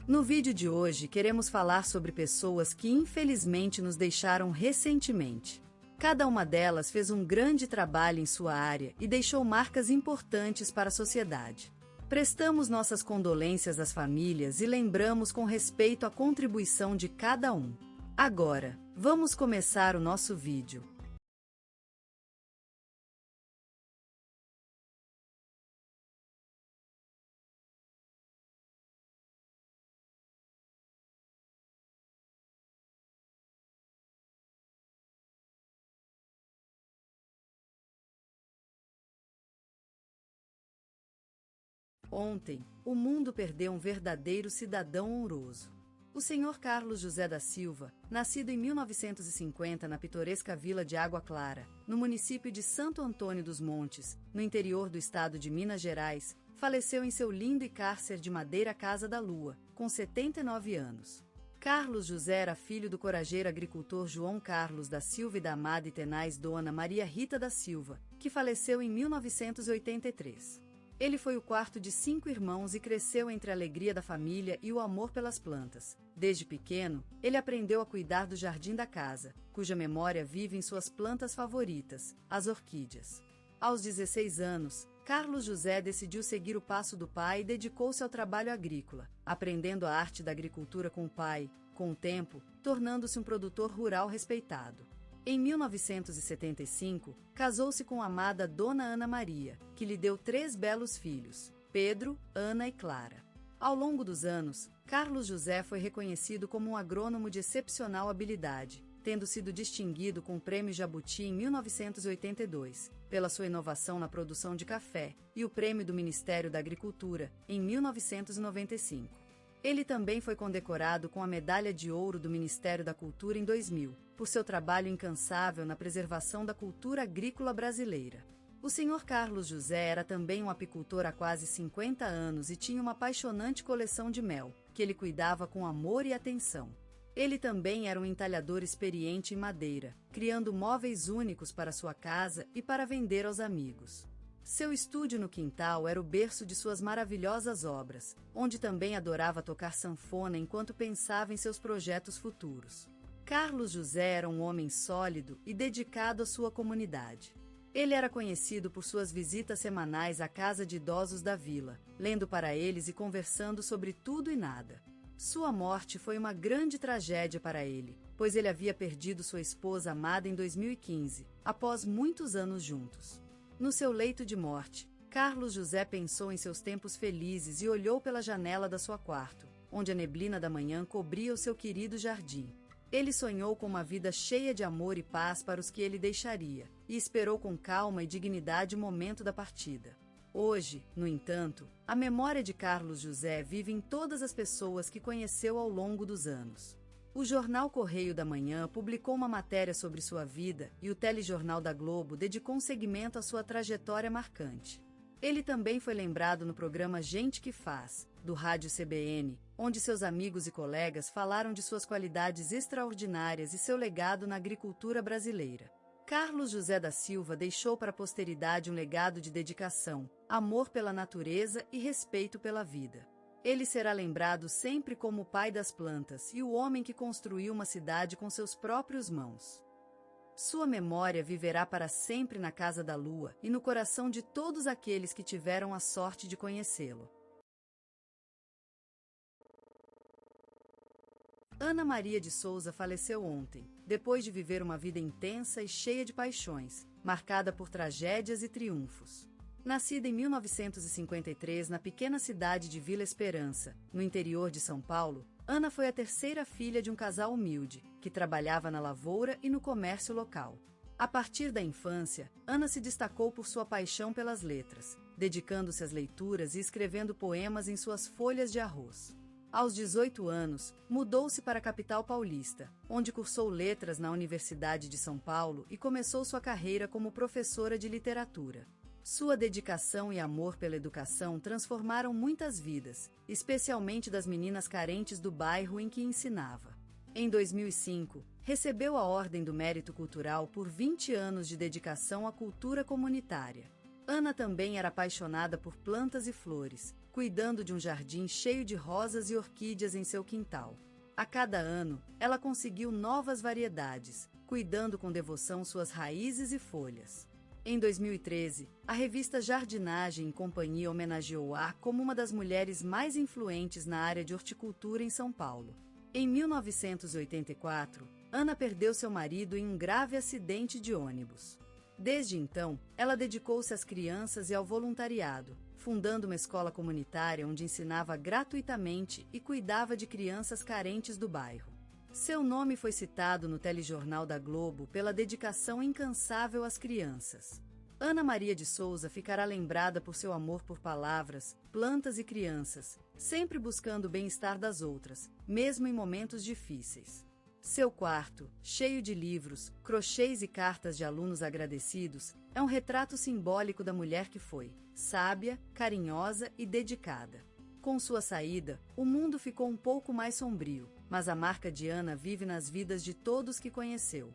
No vídeo de hoje queremos falar sobre pessoas que infelizmente nos deixaram recentemente. Cada uma delas fez um grande trabalho em sua área e deixou marcas importantes para a sociedade. Prestamos nossas condolências às famílias e lembramos com respeito a contribuição de cada um. Agora, vamos começar o nosso vídeo. Ontem, o mundo perdeu um verdadeiro cidadão honroso. O Sr. Carlos José da Silva, nascido em 1950 na pitoresca vila de Água Clara, no município de Santo Antônio dos Montes, no interior do estado de Minas Gerais, faleceu em seu lindo e cárcer de madeira Casa da Lua, com 79 anos. Carlos José era filho do corajeiro agricultor João Carlos da Silva e da amada e tenaz Dona Maria Rita da Silva, que faleceu em 1983. Ele foi o quarto de 5 irmãos e cresceu entre a alegria da família e o amor pelas plantas. Desde pequeno, ele aprendeu a cuidar do jardim da casa, cuja memória vive em suas plantas favoritas, as orquídeas. Aos 16 anos, Carlos José decidiu seguir o passo do pai e dedicou-se ao trabalho agrícola, aprendendo a arte da agricultura com o pai, com o tempo, tornando-se um produtor rural respeitado. Em 1975, casou-se com a amada Dona Ana Maria, que lhe deu 3 belos filhos, Pedro, Ana e Clara. Ao longo dos anos, Carlos José foi reconhecido como um agrônomo de excepcional habilidade, tendo sido distinguido com o Prêmio Jabuti em 1982, pela sua inovação na produção de café, e o Prêmio do Ministério da Agricultura, em 1995. Ele também foi condecorado com a Medalha de Ouro do Ministério da Cultura em 2000, por seu trabalho incansável na preservação da cultura agrícola brasileira. O Sr. Carlos José era também um apicultor há quase 50 anos e tinha uma apaixonante coleção de mel, que ele cuidava com amor e atenção. Ele também era um entalhador experiente em madeira, criando móveis únicos para sua casa e para vender aos amigos. Seu estúdio no quintal era o berço de suas maravilhosas obras, onde também adorava tocar sanfona enquanto pensava em seus projetos futuros. Carlos José era um homem sólido e dedicado à sua comunidade. Ele era conhecido por suas visitas semanais à casa de idosos da vila, lendo para eles e conversando sobre tudo e nada. Sua morte foi uma grande tragédia para ele, pois ele havia perdido sua esposa amada em 2015, após muitos anos juntos. No seu leito de morte, Carlos José pensou em seus tempos felizes e olhou pela janela da sua quarto, onde a neblina da manhã cobria o seu querido jardim. Ele sonhou com uma vida cheia de amor e paz para os que ele deixaria, e esperou com calma e dignidade o momento da partida. Hoje, no entanto, a memória de Carlos José vive em todas as pessoas que conheceu ao longo dos anos. O jornal Correio da Manhã publicou uma matéria sobre sua vida e o telejornal da Globo dedicou um segmento à sua trajetória marcante. Ele também foi lembrado no programa Gente que Faz, do rádio CBN, onde seus amigos e colegas falaram de suas qualidades extraordinárias e seu legado na agricultura brasileira. Carlos José da Silva deixou para a posteridade um legado de dedicação, amor pela natureza e respeito pela vida. Ele será lembrado sempre como o pai das plantas e o homem que construiu uma cidade com seus próprios mãos. Sua memória viverá para sempre na Casa da Lua e no coração de todos aqueles que tiveram a sorte de conhecê-lo. Ana Maria de Souza faleceu ontem, depois de viver uma vida intensa e cheia de paixões, marcada por tragédias e triunfos. Nascida em 1953 na pequena cidade de Vila Esperança, no interior de São Paulo, Ana foi a terceira filha de um casal humilde, que trabalhava na lavoura e no comércio local. A partir da infância, Ana se destacou por sua paixão pelas letras, dedicando-se às leituras e escrevendo poemas em suas folhas de arroz. Aos 18 anos, mudou-se para a capital paulista, onde cursou letras na Universidade de São Paulo e começou sua carreira como professora de literatura. Sua dedicação e amor pela educação transformaram muitas vidas, especialmente das meninas carentes do bairro em que ensinava. Em 2005, recebeu a Ordem do Mérito Cultural por 20 anos de dedicação à cultura comunitária. Ana também era apaixonada por plantas e flores, cuidando de um jardim cheio de rosas e orquídeas em seu quintal. A cada ano, ela conseguiu novas variedades, cuidando com devoção suas raízes e folhas. Em 2013, a revista Jardinagem e Companhia homenageou-a como uma das mulheres mais influentes na área de horticultura em São Paulo. Em 1984, Ana perdeu seu marido em um grave acidente de ônibus. Desde então, ela dedicou-se às crianças e ao voluntariado, fundando uma escola comunitária onde ensinava gratuitamente e cuidava de crianças carentes do bairro. Seu nome foi citado no telejornal da Globo pela dedicação incansável às crianças. Ana Maria de Souza ficará lembrada por seu amor por palavras, plantas e crianças, sempre buscando o bem-estar das outras, mesmo em momentos difíceis. Seu quarto, cheio de livros, crochês e cartas de alunos agradecidos, é um retrato simbólico da mulher que foi sábia, carinhosa e dedicada. Com sua saída, o mundo ficou um pouco mais sombrio, mas a marca de Ana vive nas vidas de todos que conheceu.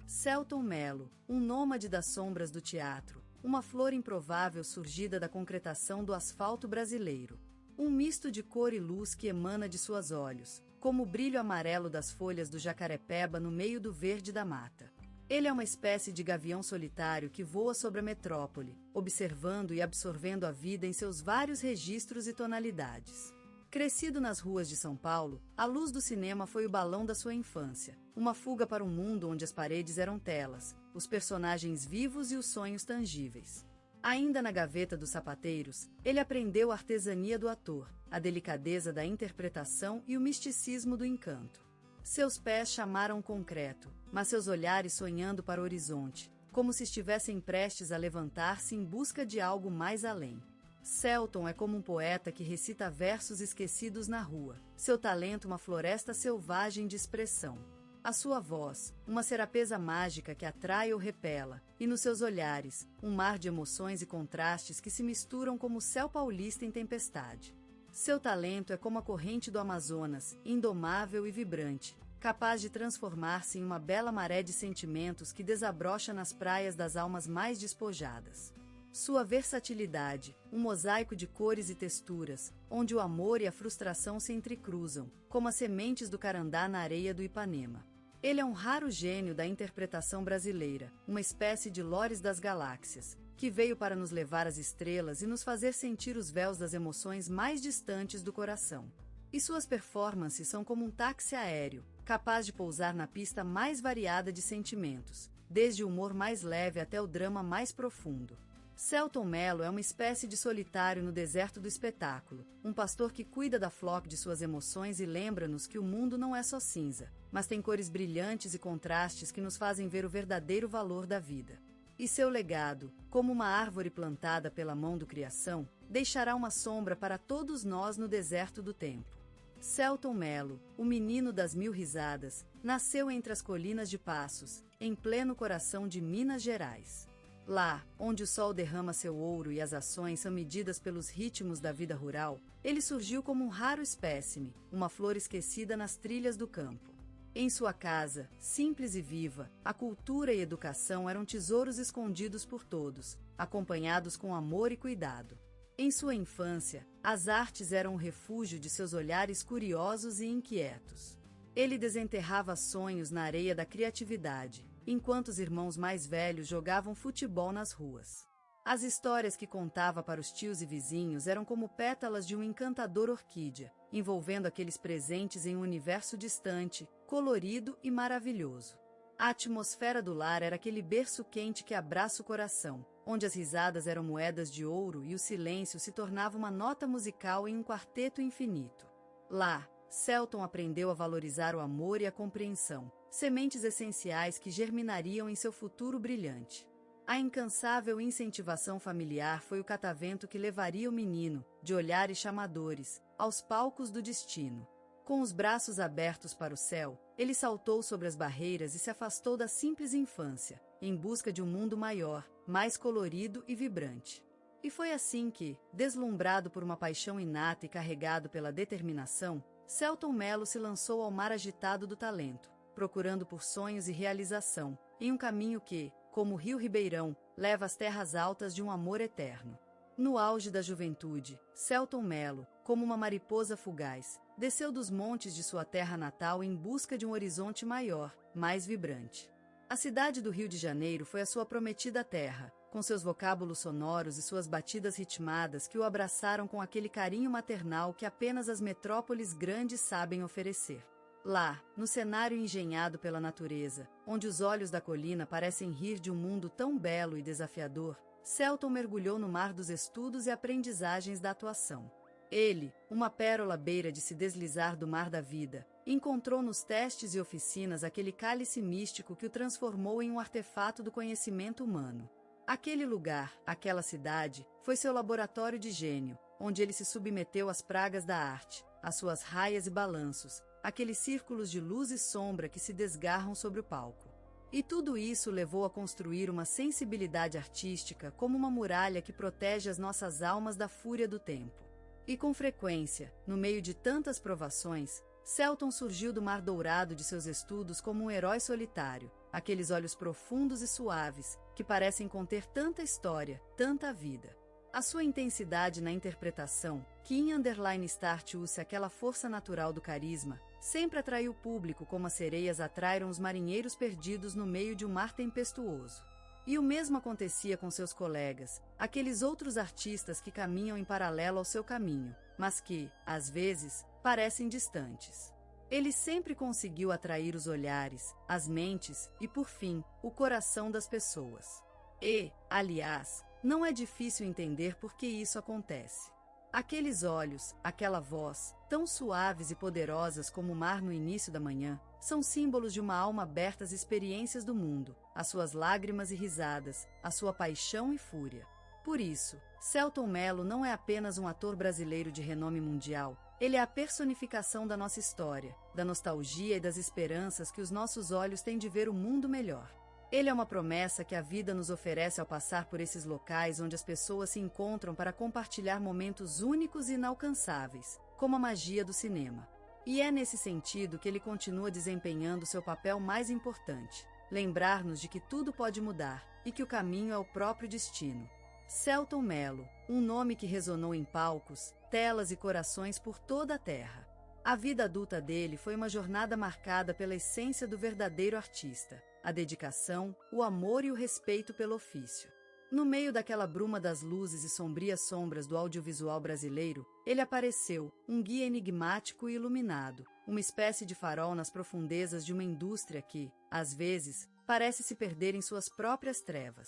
Selton Mello, um nômade das sombras do teatro, uma flor improvável surgida da concretação do asfalto brasileiro. Um misto de cor e luz que emana de seus olhos, como o brilho amarelo das folhas do jacarepeba no meio do verde da mata. Ele é uma espécie de gavião solitário que voa sobre a metrópole, observando e absorvendo a vida em seus vários registros e tonalidades. Crescido nas ruas de São Paulo, a luz do cinema foi o balão da sua infância, uma fuga para um mundo onde as paredes eram telas, os personagens vivos e os sonhos tangíveis. Ainda na gaveta dos sapateiros, ele aprendeu a artesania do ator, a delicadeza da interpretação e o misticismo do encanto. Seus pés chamaram o concreto, mas seus olhares sonhando para o horizonte, como se estivessem prestes a levantar-se em busca de algo mais além. Selton é como um poeta que recita versos esquecidos na rua, seu talento uma floresta selvagem de expressão. A sua voz, uma serapesa mágica que atrai ou repela, e nos seus olhares, um mar de emoções e contrastes que se misturam como o céu paulista em tempestade. Seu talento é como a corrente do Amazonas, indomável e vibrante, capaz de transformar-se em uma bela maré de sentimentos que desabrocha nas praias das almas mais despojadas. Sua versatilidade, um mosaico de cores e texturas, onde o amor e a frustração se entrecruzam, como as sementes do carandá na areia do Ipanema. Ele é um raro gênio da interpretação brasileira, uma espécie de Lores das galáxias, que veio para nos levar às estrelas e nos fazer sentir os véus das emoções mais distantes do coração. E suas performances são como um táxi aéreo, capaz de pousar na pista mais variada de sentimentos, desde o humor mais leve até o drama mais profundo. Selton Mello é uma espécie de solitário no deserto do espetáculo, um pastor que cuida da flock de suas emoções e lembra-nos que o mundo não é só cinza, mas tem cores brilhantes e contrastes que nos fazem ver o verdadeiro valor da vida. E seu legado, como uma árvore plantada pela mão do Criação, deixará uma sombra para todos nós no deserto do tempo. Selton Mello, o menino das mil risadas, nasceu entre as colinas de Passos, em pleno coração de Minas Gerais. Lá, onde o sol derrama seu ouro e as ações são medidas pelos ritmos da vida rural, ele surgiu como um raro espécime, uma flor esquecida nas trilhas do campo. Em sua casa, simples e viva, a cultura e educação eram tesouros escondidos por todos, acompanhados com amor e cuidado. Em sua infância, as artes eram o refúgio de seus olhares curiosos e inquietos. Ele desenterrava sonhos na areia da criatividade, enquanto os irmãos mais velhos jogavam futebol nas ruas. As histórias que contava para os tios e vizinhos eram como pétalas de uma encantadora orquídea, envolvendo aqueles presentes em um universo distante, colorido e maravilhoso. A atmosfera do lar era aquele berço quente que abraça o coração, onde as risadas eram moedas de ouro e o silêncio se tornava uma nota musical em um quarteto infinito. Lá, Selton aprendeu a valorizar o amor e a compreensão, sementes essenciais que germinariam em seu futuro brilhante. A incansável incentivação familiar foi o catavento que levaria o menino, de olhares chamadores, aos palcos do destino. Com os braços abertos para o céu, ele saltou sobre as barreiras e se afastou da simples infância, em busca de um mundo maior, mais colorido e vibrante. E foi assim que, deslumbrado por uma paixão inata e carregado pela determinação, Selton Mello se lançou ao mar agitado do talento, procurando por sonhos e realização, em um caminho que, como o rio Ribeirão, leva às terras altas de um amor eterno. No auge da juventude, Selton Mello, como uma mariposa fugaz, desceu dos montes de sua terra natal em busca de um horizonte maior, mais vibrante. A cidade do Rio de Janeiro foi a sua prometida terra, com seus vocábulos sonoros e suas batidas ritmadas que o abraçaram com aquele carinho maternal que apenas as metrópoles grandes sabem oferecer. Lá, no cenário engenhado pela natureza, onde os olhos da colina parecem rir de um mundo tão belo e desafiador, Selton mergulhou no mar dos estudos e aprendizagens da atuação. Ele, uma pérola à beira de se deslizar do mar da vida, encontrou nos testes e oficinas aquele cálice místico que o transformou em um artefato do conhecimento humano. Aquele lugar, aquela cidade, foi seu laboratório de gênio, onde ele se submeteu às pragas da arte, às suas raias e balanços, aqueles círculos de luz e sombra que se desgarram sobre o palco. E tudo isso levou a construir uma sensibilidade artística como uma muralha que protege as nossas almas da fúria do tempo. E com frequência, no meio de tantas provações, Selton surgiu do mar dourado de seus estudos como um herói solitário, aqueles olhos profundos e suaves, que parecem conter tanta história, tanta vida. A sua intensidade na interpretação, que em Underline Startuse aquela força natural do carisma, sempre atraiu o público como as sereias atraíram os marinheiros perdidos no meio de um mar tempestuoso. E o mesmo acontecia com seus colegas, aqueles outros artistas que caminham em paralelo ao seu caminho, mas que, às vezes, parecem distantes. Ele sempre conseguiu atrair os olhares, as mentes e, por fim, o coração das pessoas. E, aliás, não é difícil entender por que isso acontece. Aqueles olhos, aquela voz, tão suaves e poderosas como o mar no início da manhã, são símbolos de uma alma aberta às experiências do mundo, às suas lágrimas e risadas, à sua paixão e fúria. Por isso, Selton Mello não é apenas um ator brasileiro de renome mundial, ele é a personificação da nossa história, da nostalgia e das esperanças que os nossos olhos têm de ver o mundo melhor. Ele é uma promessa que a vida nos oferece ao passar por esses locais onde as pessoas se encontram para compartilhar momentos únicos e inalcançáveis, como a magia do cinema. E é nesse sentido que ele continua desempenhando seu papel mais importante, lembrar-nos de que tudo pode mudar e que o caminho é o próprio destino. Selton Mello, um nome que ressonou em palcos, telas e corações por toda a terra. A vida adulta dele foi uma jornada marcada pela essência do verdadeiro artista, a dedicação, o amor e o respeito pelo ofício. No meio daquela bruma das luzes e sombrias sombras do audiovisual brasileiro, ele apareceu, um guia enigmático e iluminado, uma espécie de farol nas profundezas de uma indústria que, às vezes, parece se perder em suas próprias trevas.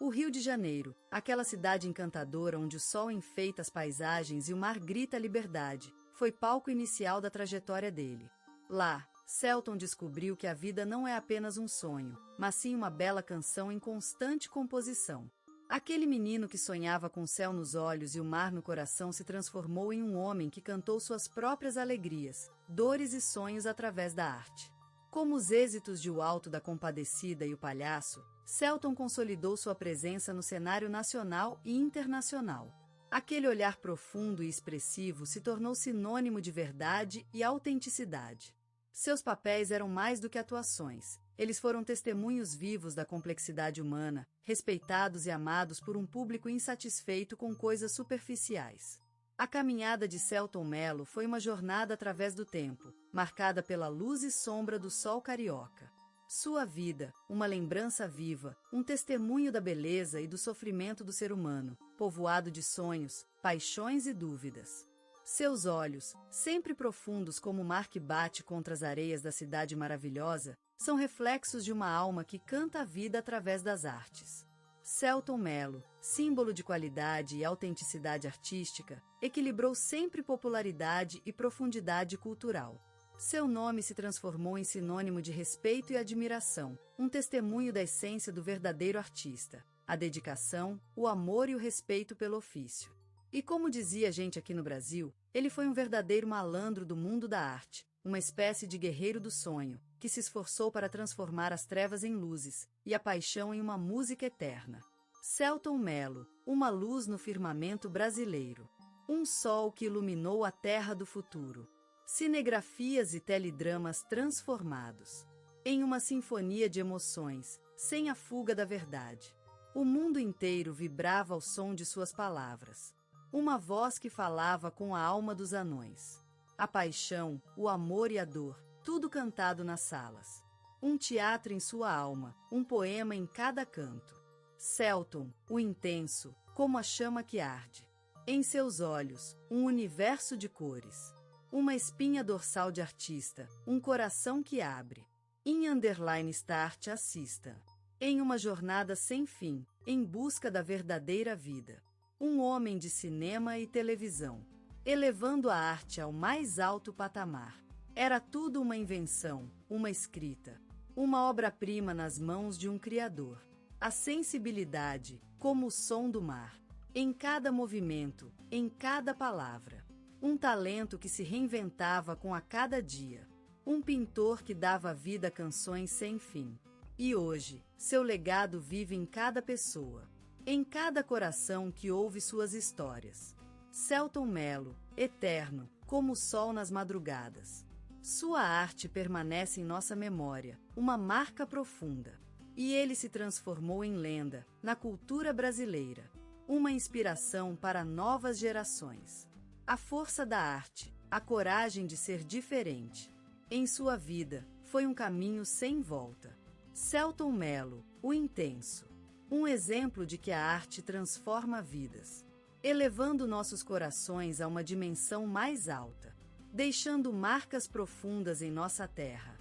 O Rio de Janeiro, aquela cidade encantadora onde o sol enfeita as paisagens e o mar grita a liberdade, foi palco inicial da trajetória dele. Lá, Selton descobriu que a vida não é apenas um sonho, mas sim uma bela canção em constante composição. Aquele menino que sonhava com o céu nos olhos e o mar no coração se transformou em um homem que cantou suas próprias alegrias, dores e sonhos através da arte. Como os êxitos de O Alto da Compadecida e O Palhaço, Selton consolidou sua presença no cenário nacional e internacional. Aquele olhar profundo e expressivo se tornou sinônimo de verdade e autenticidade. Seus papéis eram mais do que atuações. Eles foram testemunhos vivos da complexidade humana, respeitados e amados por um público insatisfeito com coisas superficiais. A caminhada de Selton Mello foi uma jornada através do tempo, marcada pela luz e sombra do sol carioca. Sua vida, uma lembrança viva, um testemunho da beleza e do sofrimento do ser humano, povoado de sonhos, paixões e dúvidas. Seus olhos, sempre profundos como o mar que bate contra as areias da cidade maravilhosa, são reflexos de uma alma que canta a vida através das artes. Selton Mello, símbolo de qualidade e autenticidade artística, equilibrou sempre popularidade e profundidade cultural. Seu nome se transformou em sinônimo de respeito e admiração, um testemunho da essência do verdadeiro artista, a dedicação, o amor e o respeito pelo ofício. E como dizia a gente aqui no Brasil, ele foi um verdadeiro malandro do mundo da arte, uma espécie de guerreiro do sonho, que se esforçou para transformar as trevas em luzes, e a paixão em uma música eterna. Selton Mello, uma luz no firmamento brasileiro. Um sol que iluminou a terra do futuro. Cinegrafias e teledramas transformados. Em uma sinfonia de emoções, sem a fuga da verdade. O mundo inteiro vibrava ao som de suas palavras. Uma voz que falava com a alma dos anões. A paixão, o amor e a dor, tudo cantado nas salas. Um teatro em sua alma, um poema em cada canto. Celton, o intenso, como a chama que arde. Em seus olhos, um universo de cores. Uma espinha dorsal de artista, um coração que abre. _start assista. Em uma jornada sem fim, em busca da verdadeira vida. Um homem de cinema e televisão, elevando a arte ao mais alto patamar. Era tudo uma invenção, uma escrita, uma obra-prima nas mãos de um criador. A sensibilidade, como o som do mar, em cada movimento, em cada palavra. Um talento que se reinventava com a cada dia. Um pintor que dava vida a canções sem fim. E hoje, seu legado vive em cada pessoa, em cada coração que ouve suas histórias. Celton Mello, eterno, como o sol nas madrugadas. Sua arte permanece em nossa memória, uma marca profunda. E ele se transformou em lenda, na cultura brasileira. Uma inspiração para novas gerações. A força da arte, a coragem de ser diferente. Em sua vida, foi um caminho sem volta. Celton Mello, o intenso. Um exemplo de que a arte transforma vidas, elevando nossos corações a uma dimensão mais alta, deixando marcas profundas em nossa terra.